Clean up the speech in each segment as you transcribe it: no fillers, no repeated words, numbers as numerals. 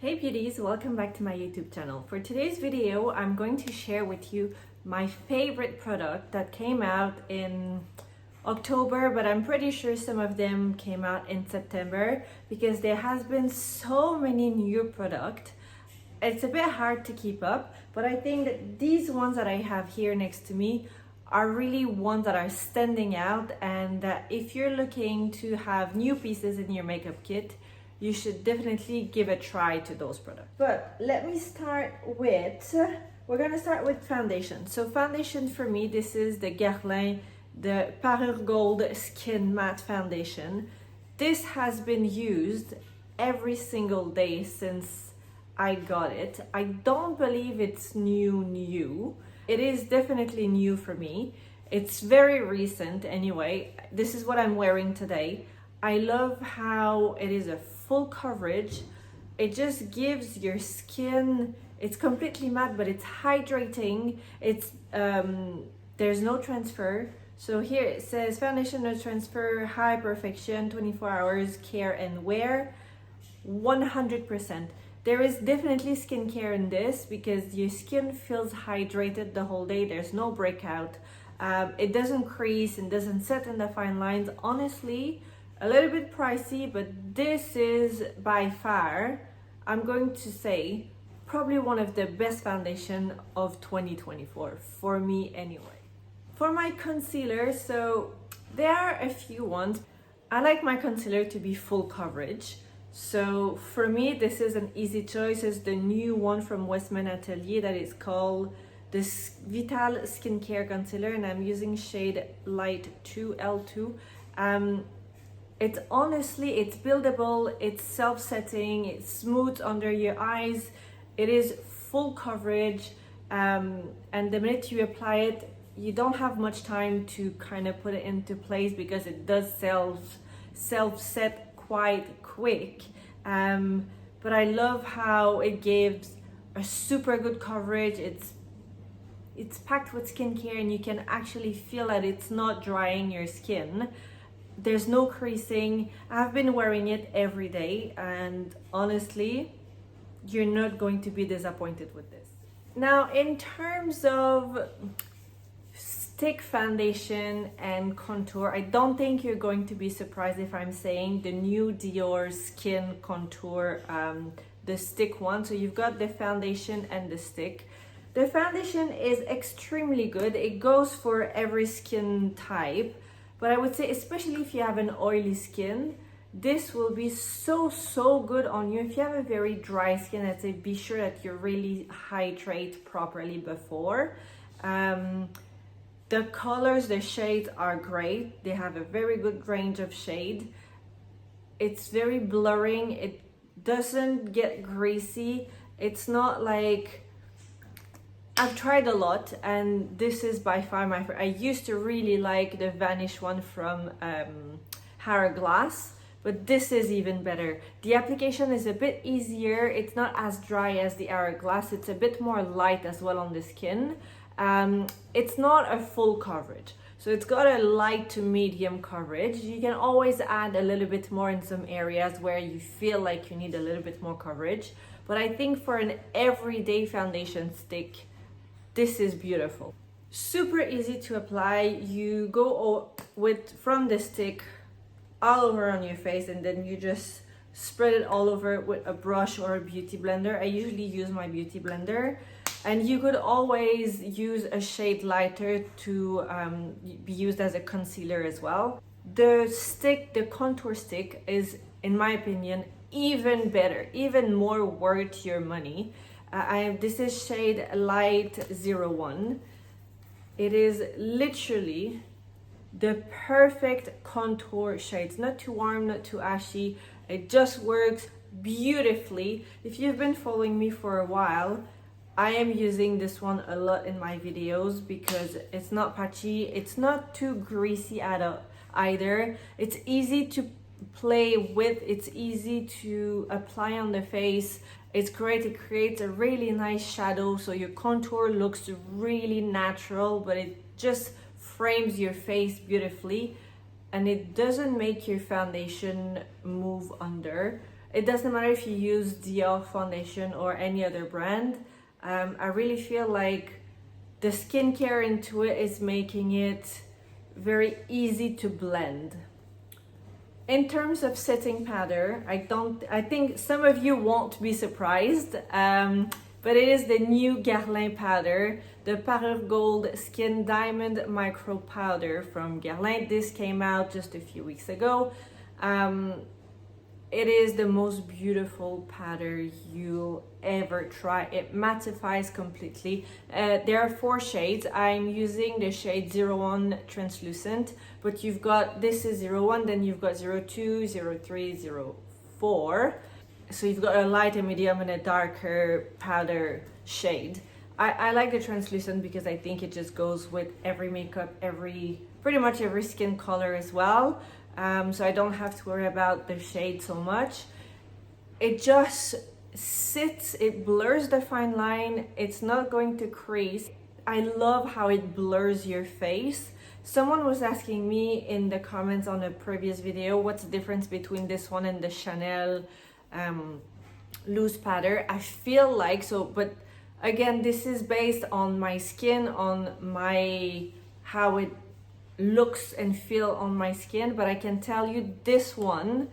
Hey beauties, welcome back to my YouTube channel. For today's video, I'm going to share with you my favorite product that came out in October, but I'm pretty sure some of them came out in September because there has been so many new products. It's a bit hard to keep up, but I think that these ones that I have here next to me are really ones that are standing out, and that if you're looking to have new pieces in your makeup kit, you should definitely give a try to those products. But let me start with, we're gonna start with foundation. So foundation for me, this is the Guerlain, the Parure Gold Skin Matte Foundation. This has been used every single day since I got it. I don't believe it's new. It is definitely new for me. It's very recent anyway. This is what I'm wearing today. I love how it is a full coverage. It just gives your skin, it's completely matte, but it's hydrating. It's there's no transfer. So here it says foundation no transfer, high perfection, 24 hours care and wear, 100%. There is definitely skincare in this because your skin feels hydrated the whole day. There's no breakout. It doesn't crease and doesn't set in the fine lines. Honestly, a little bit pricey, but this is by far, I'm going to say, probably one of the best foundation of 2024, for me anyway. For my concealer, so there are a few ones. I like my concealer to be full coverage. So for me, this is an easy choice. It's the new one from WESTMAN Atelier that is called the Vital Skincare Concealer, and I'm using shade Light 2L2. It's honestly, it's buildable, it's self-setting, it's smooth under your eyes, it is full coverage, and the minute you apply it, you don't have much time to kind of put it into place because it does self-set quite quick. But I love how it gives a super good coverage. It's packed with skincare and you can actually feel that it's not drying your skin. There's no creasing. I've been wearing it every day and honestly, you're not going to be disappointed with this. Now, in terms of stick foundation and contour, I don't think you're going to be surprised if I'm saying the new Dior Skin Contour, the stick one. So you've got the foundation and the stick. The foundation is extremely good. It goes for every skin type. But I would say, especially if you have an oily skin, this will be so good on you. If you have a very dry skin, I'd say be sure that you really hydrate properly before. The colors, the shades are great. They have a very good range of shade. It's very blurring. It doesn't get greasy. It's not like, I've tried a lot and this is by far my favorite. I used to really like the Vanish one from Hourglass, but this is even better. The application is a bit easier. It's not as dry as the Hourglass. It's a bit more light as well on the skin. It's not a full coverage. So it's got a light to medium coverage. You can always add a little bit more in some areas where you feel like you need a little bit more coverage. But I think for an everyday foundation stick, this is beautiful. Super easy to apply. You go from the stick all over on your face and then you just spread it all over with a brush or a beauty blender. I usually use my beauty blender. And you could always use a shade lighter to be used as a concealer as well. The stick, the contour stick, is, in my opinion, even better, even more worth your money. This is shade Light 01. It is literally the perfect contour shade. It's not too warm, not too ashy. It just works beautifully. If you've been following me for a while, I am using this one a lot in my videos because it's not patchy, it's not too greasy either. It's easy to play with, it's easy to apply on the face. It's great, it creates a really nice shadow so your contour looks really natural, but it just frames your face beautifully and it doesn't make your foundation move under. It doesn't matter if you use Dior foundation or any other brand. I really feel like the skincare into it is making it very easy to blend. In terms of setting powder, I think some of you won't be surprised, but it is the new Guerlain powder, the Parure Gold Skin Diamond Micro Powder from Guerlain. This came out just a few weeks ago. It is the most beautiful powder you'll ever try. It mattifies completely. There are 4 shades. I'm using the shade 01 translucent, but you've got, this is 01, then you've got 02, 03, 04. So you've got a light, a medium, and a darker powder shade. I like the translucent because I think it just goes with every makeup, pretty much every skin color as well. So I don't have to worry about the shade so much. It just sits, it blurs the fine line, it's not going to crease. I love how it blurs your face. Someone was asking me in the comments on a previous video, what's the difference between this one and the Chanel loose powder. I feel like, but again, this is based on my skin, on how it looks and feel on my skin, but I can tell you this one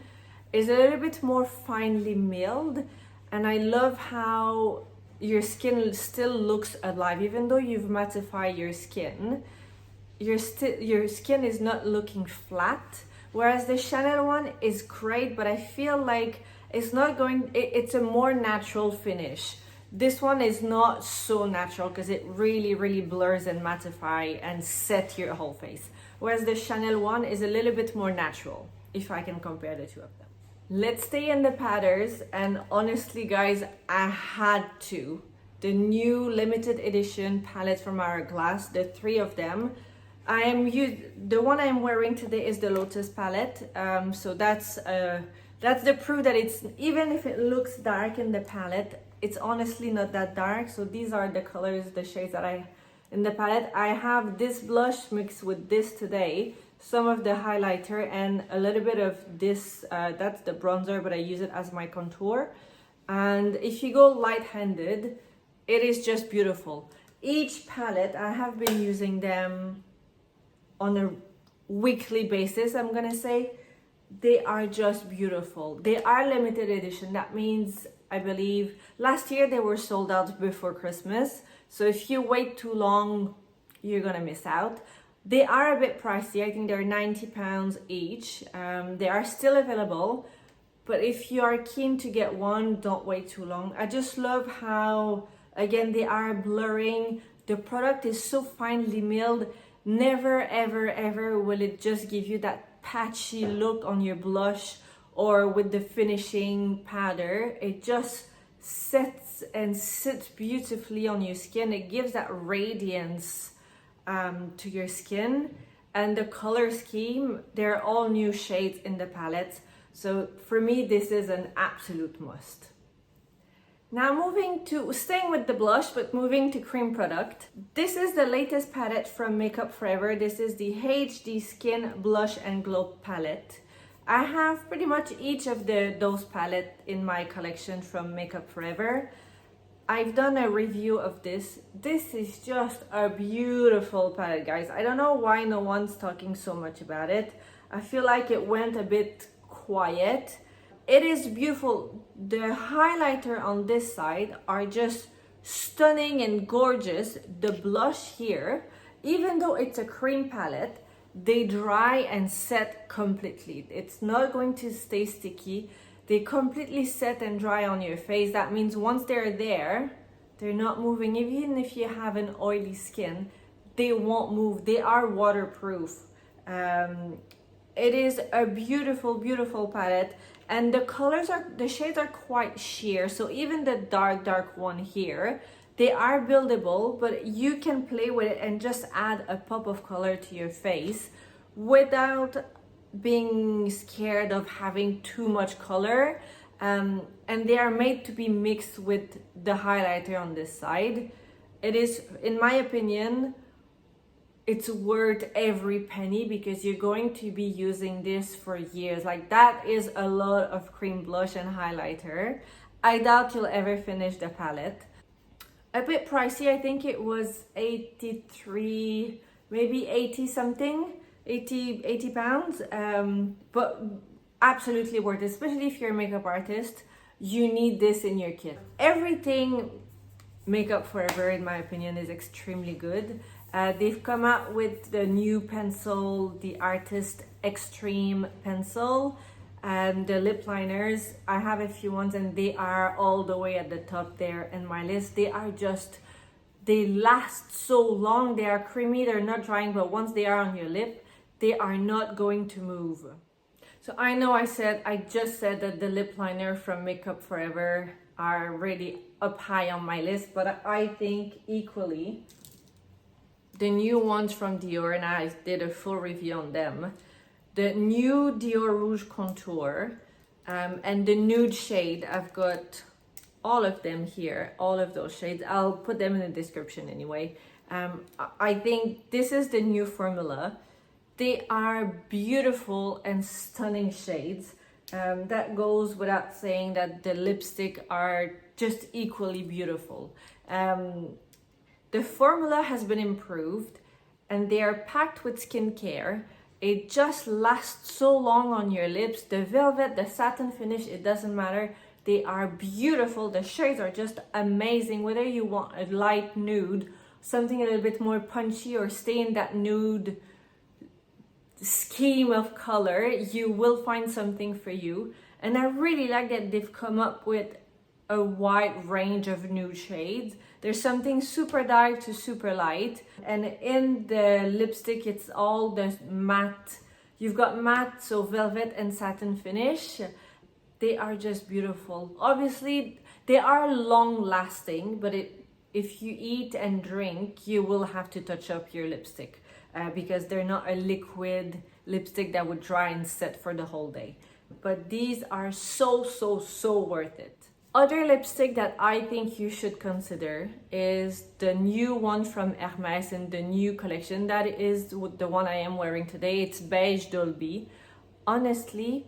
is a little bit more finely milled, and I love how your skin still looks alive. Even though you've mattified your skin, your skin is not looking flat, whereas the Chanel one is great, but I feel like it's a more natural finish. This one is not so natural because it really blurs and mattify and set your whole face. Whereas the Chanel one is a little bit more natural, if I can compare the two of them. Let's stay in the powders, and honestly guys, I had to. The new limited edition palette from Hourglass, the 3 of them. The one I'm wearing today is the Lotus palette. So that's the proof that it's, even if it looks dark in the palette, it's honestly not that dark. So these are the colors, the shades that in the palette. I have this blush mixed with this today, some of the highlighter, and a little bit of this, that's the bronzer, but I use it as my contour. And if you go light-handed, it is just beautiful. Each palette, I have been using them on a weekly basis, I'm gonna say. They are just beautiful. They are limited edition. That means, I believe, last year they were sold out before Christmas. So if you wait too long, you're gonna miss out. They are a bit pricey. I think they're £90 each. They are still available, but if you are keen to get one, don't wait too long. I just love how, again, they are blurring. The product is so finely milled. Never, ever will it just give you that patchy look on your blush or with the finishing powder. It just sets and sits beautifully on your skin. It gives that radiance to your skin. And the color scheme, they're all new shades in the palette. So for me, this is an absolute must. Now staying with the blush, but moving to cream product. This is the latest palette from Makeup Forever. This is the HD Skin Blush and Glow palette. I have pretty much each of those palettes in my collection from Makeup Forever. I've done a review of this. This is just a beautiful palette, guys. I don't know why no one's talking so much about it. I feel like it went a bit quiet. It is beautiful. The highlighter on this side are just stunning and gorgeous. The blush here, even though it's a cream palette, they dry and set completely. It's not going to stay sticky. They completely set and dry on your face. That means once they're there, they're not moving. Even if you have an oily skin, they won't move. They are waterproof. It is a beautiful palette, and the shades are quite sheer. So even the dark one here, they are buildable, but you can play with it and just add a pop of color to your face without being scared of having too much color. And they are made to be mixed with the highlighter on this side. It is, in my opinion, it's worth every penny because you're going to be using this for years. Like, that is a lot of cream blush and highlighter. I doubt you'll ever finish the palette. A bit pricey, I think it was 83, maybe 80 something, 80 pounds, but absolutely worth it, especially if you're a makeup artist. You need this in your kit. Everything Makeup Forever, in my opinion, is extremely good. They've come out with the new pencil, the Artist Extreme pencil, and the lip liners. I have a few ones and they are all the way at the top there in my list. They are just, they last so long. They are creamy, they're not drying, but once they are on your lip, they are not going to move. So I know I just said that the lip liner from Makeup Forever are really up high on my list, but I think equally the new ones from Dior, and I did a full review on them. The new Dior Rouge Contour and the nude shade, I've got all of them here, all of those shades. I'll put them in the description anyway. I think this is the new formula. They are beautiful and stunning shades. That goes without saying that the lipstick are just equally beautiful. The formula has been improved and they are packed with skincare. It just lasts so long on your lips. The velvet, the satin finish, it doesn't matter. They are beautiful. The shades are just amazing. Whether you want a light nude, something a little bit more punchy, or stay in that nude scheme of color, you will find something for you. And I really like that they've come up with a wide range of nude shades. There's something super dark to super light, and in the lipstick it's all the matte. You've got matte, so velvet and satin finish. They are just beautiful. Obviously they are long lasting, but if you eat and drink, you will have to touch up your lipstick because they're not a liquid lipstick that would dry and set for the whole day. But these are so worth it. Other lipstick that I think you should consider is the new one from Hermes in the new collection. That is the one I am wearing today. It's Beige Dolbis. Honestly,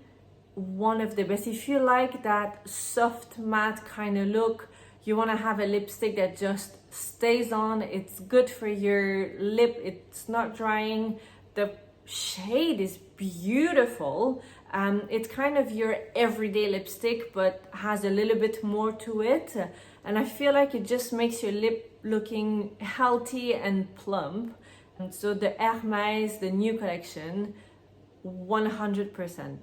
one of the best. If you like that soft matte kind of look, you want to have a lipstick that just stays on, it's good for your lip, it's not drying. The shade is beautiful. It's kind of your everyday lipstick, but has a little bit more to it. And I feel like it just makes your lip looking healthy and plump. And so the Hermes, the new collection, 100%.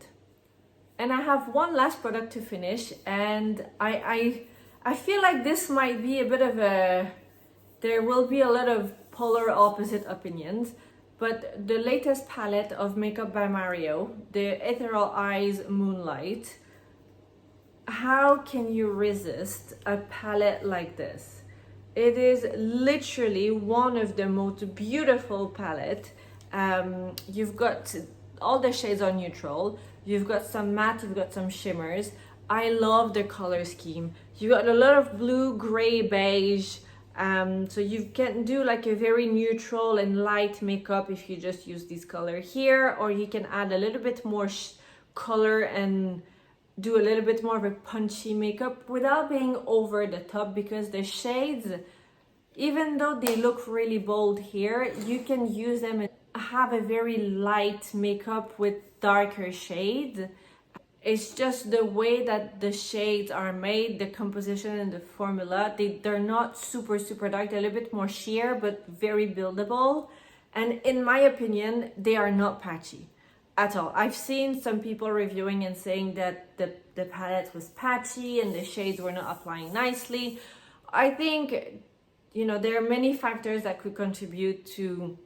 And I have one last product to finish, and I feel like this might be a bit of a, there will be a lot of polar opposite opinions. But the latest palette of Makeup by Mario, the Ethereal Eyes Moonlight, how can you resist a palette like this? It is literally one of the most beautiful palettes. You've got all the shades are neutral. You've got some matte, you've got some shimmers. I love the color scheme. You got a lot of blue, gray, beige. So you can do like a very neutral and light makeup if you just use this color here, or you can add a little bit more color and do a little bit more of a punchy makeup without being over the top, because the shades, even though they look really bold here, you can use them and have a very light makeup with darker shades. It's just the way that the shades are made, the composition and the formula. They're not super dark. They're a little bit more sheer, but very buildable. And in my opinion, they are not patchy at all. I've seen some people reviewing and saying that the palette was patchy and the shades were not applying nicely. I think, you know, there are many factors that could contribute to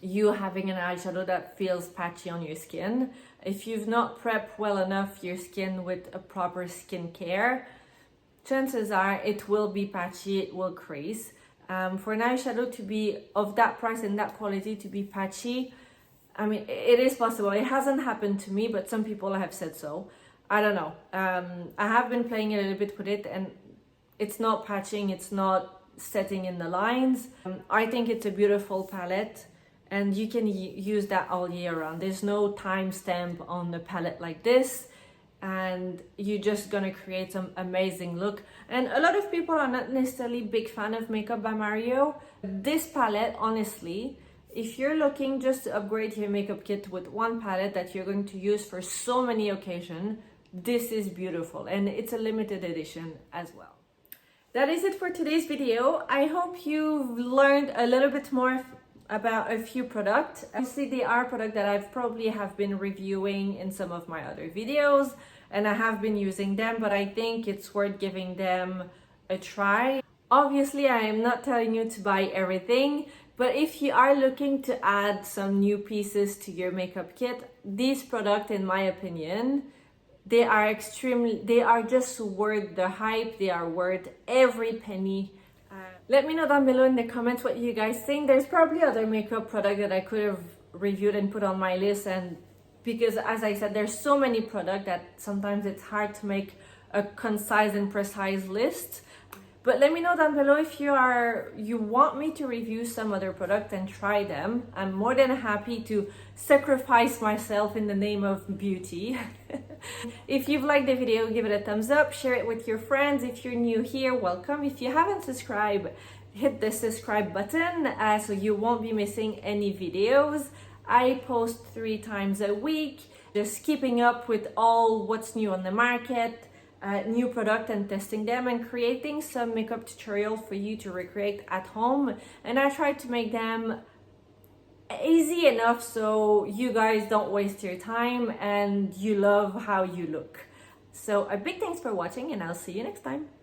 you having an eyeshadow that feels patchy on your skin. If you've not prepped well enough your skin with a proper skincare, chances are it will be patchy, it will crease. For an eyeshadow to be of that price and that quality to be patchy, I mean, it is possible. It hasn't happened to me, but some people have said so. I don't know. I have been playing a little bit with it, and it's not patching, it's not setting in the lines. I think it's a beautiful palette. and you can use that all year round. There's no time stamp on the palette like this, and you're just gonna create some amazing look. And a lot of people are not necessarily big fan of Makeup by Mario. This palette, honestly, if you're looking just to upgrade your makeup kit with one palette that you're going to use for so many occasions, this is beautiful, and it's a limited edition as well. That is it for today's video. I hope you've learned a little bit more about a few products. Obviously, they are products that I've probably have been reviewing in some of my other videos, and I have been using them, but I think it's worth giving them a try. Obviously, I am not telling you to buy everything, but if you are looking to add some new pieces to your makeup kit, these products, in my opinion, they are just worth the hype. They are worth every penny. Let me know down below in the comments what you guys think. There's probably other makeup product that I could have reviewed and put on my list, and because as I said, there's so many products that sometimes it's hard to make a concise and precise list. But let me know down below if you want me to review some other product and try them. I'm more than happy to sacrifice myself in the name of beauty. If you've liked the video, give it a thumbs up, share it with your friends. If you're new here, welcome. If you haven't subscribed, hit the subscribe button so you won't be missing any videos. I post 3 times a week, just keeping up with all what's new on the market, new product, and testing them, and creating some makeup tutorial for you to recreate at home. And I try to make them easy enough so you guys don't waste your time and you love how you look. So a big thanks for watching, and I'll see you next time.